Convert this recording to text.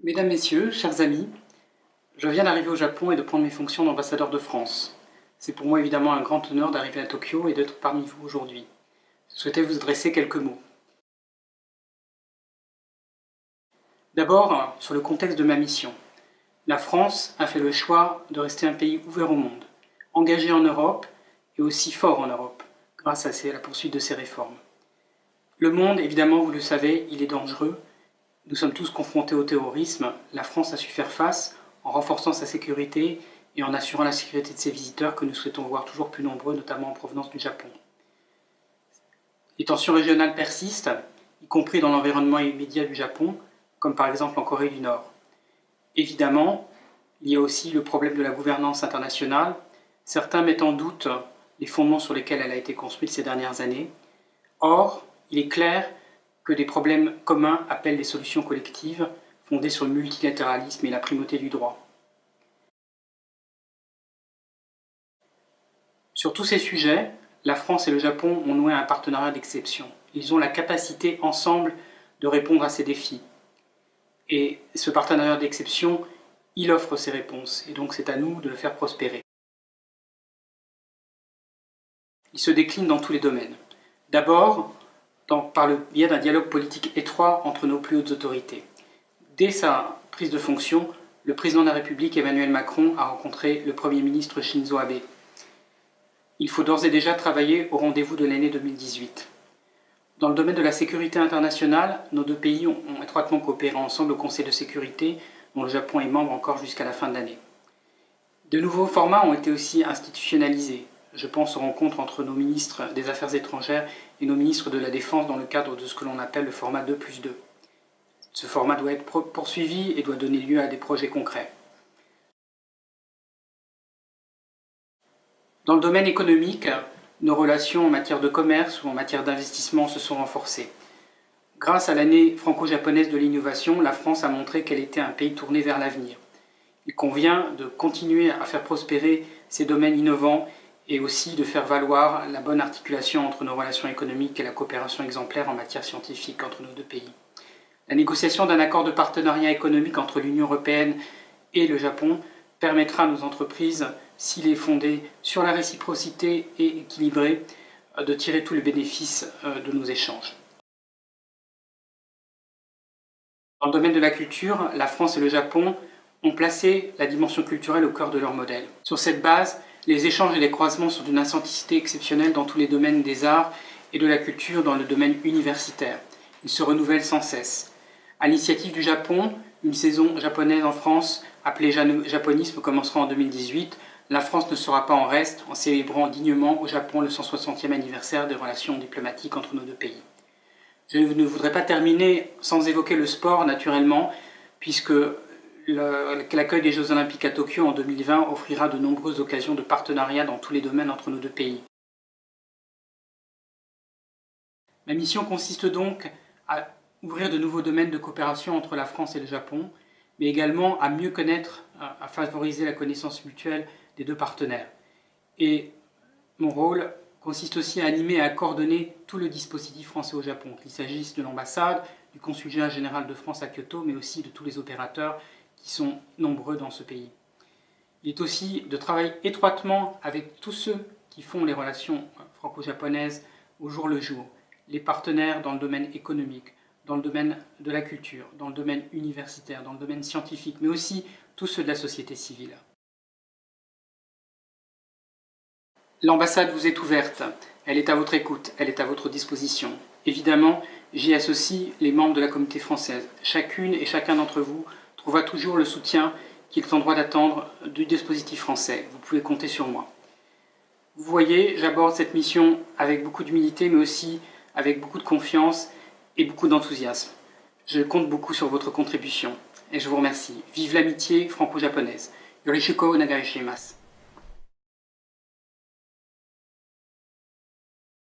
Mesdames, Messieurs, chers amis, je viens d'arriver au Japon et de prendre mes fonctions d'ambassadeur de France. C'est pour moi évidemment un grand honneur d'arriver à Tokyo et d'être parmi vous aujourd'hui. Je souhaitais vous adresser quelques mots. D'abord, sur le contexte de ma mission. La France a fait le choix de rester un pays ouvert au monde, engagé en Europe et aussi fort en Europe, grâce à la poursuite de ses réformes. Le monde, évidemment, vous le savez, il est dangereux. Nous sommes tous confrontés au terrorisme. La France a su faire face en renforçant sa sécurité et en assurant la sécurité de ses visiteurs que nous souhaitons voir toujours plus nombreux, notamment en provenance du Japon. Les tensions régionales persistent, y compris dans l'environnement immédiat du Japon, comme par exemple en Corée du Nord. Évidemment, il y a aussi le problème de la gouvernance internationale. Certains mettent en doute les fondements sur lesquels elle a été construite ces dernières années. Or, il est clair que des problèmes communs appellent des solutions collectives fondées sur le multilatéralisme et la primauté du droit. Sur tous ces sujets, la France et le Japon ont noué un partenariat d'exception. Ils ont la capacité ensemble de répondre à ces défis. Et ce partenariat d'exception, il offre ses réponses, et donc c'est à nous de le faire prospérer. Il se décline dans tous les domaines. D'abord, par le biais d'un dialogue politique étroit entre nos plus hautes autorités. Dès sa prise de fonction, le président de la République, Emmanuel Macron, a rencontré le Premier ministre Shinzo Abe. Il faut d'ores et déjà travailler au rendez-vous de l'année 2018. Dans le domaine de la sécurité internationale, nos deux pays ont étroitement coopéré ensemble au Conseil de sécurité, dont le Japon est membre encore jusqu'à la fin de l'année. De nouveaux formats ont été aussi institutionnalisés. Je pense aux rencontres entre nos ministres des Affaires étrangères et nos ministres de la Défense dans le cadre de ce que l'on appelle le format 2+2. Ce format doit être poursuivi et doit donner lieu à des projets concrets. Dans le domaine économique, nos relations en matière de commerce ou en matière d'investissement se sont renforcées. Grâce à l'année franco-japonaise de l'innovation, la France a montré qu'elle était un pays tourné vers l'avenir. Il convient de continuer à faire prospérer ces domaines innovants et aussi de faire valoir la bonne articulation entre nos relations économiques et la coopération exemplaire en matière scientifique entre nos deux pays. La négociation d'un accord de partenariat économique entre l'Union européenne et le Japon permettra à nos entreprises, s'il est fondé sur la réciprocité et équilibré, de tirer tous les bénéfices de nos échanges. Dans le domaine de la culture, la France et le Japon ont placé la dimension culturelle au cœur de leur modèle. Sur cette base, les échanges et les croisements sont d'une authenticité exceptionnelle dans tous les domaines des arts et de la culture dans le domaine universitaire. Ils se renouvellent sans cesse. À l'initiative du Japon, une saison japonaise en France, appelée Japonisme, commencera en 2018. La France ne sera pas en reste en célébrant dignement au Japon le 160e anniversaire des relations diplomatiques entre nos deux pays. Je ne voudrais pas terminer sans évoquer le sport, naturellement, puisque l'accueil des Jeux Olympiques à Tokyo en 2020 offrira de nombreuses occasions de partenariat dans tous les domaines entre nos deux pays. Ma mission consiste donc à ouvrir de nouveaux domaines de coopération entre la France et le Japon, mais également à mieux connaître, à favoriser la connaissance mutuelle des deux partenaires. Et mon rôle consiste aussi à animer et à coordonner tout le dispositif français au Japon, qu'il s'agisse de l'ambassade, du consulat général de France à Kyoto, mais aussi de tous les opérateurs qui sont nombreux dans ce pays. Il est aussi de travailler étroitement avec tous ceux qui font les relations franco-japonaises au jour le jour, les partenaires dans le domaine économique, dans le domaine de la culture, dans le domaine universitaire, dans le domaine scientifique, mais aussi tous ceux de la société civile. L'ambassade vous est ouverte, elle est à votre écoute, elle est à votre disposition. Évidemment, j'y associe les membres de la communauté française. Chacune et chacun d'entre vous trouvera toujours le soutien qu'il est en droit d'attendre du dispositif français. Vous pouvez compter sur moi. Vous voyez, j'aborde cette mission avec beaucoup d'humilité, mais aussi avec beaucoup de confiance et beaucoup d'enthousiasme. Je compte beaucoup sur votre contribution et je vous remercie. Vive l'amitié franco-japonaise. Yorishiko onegai shimasu.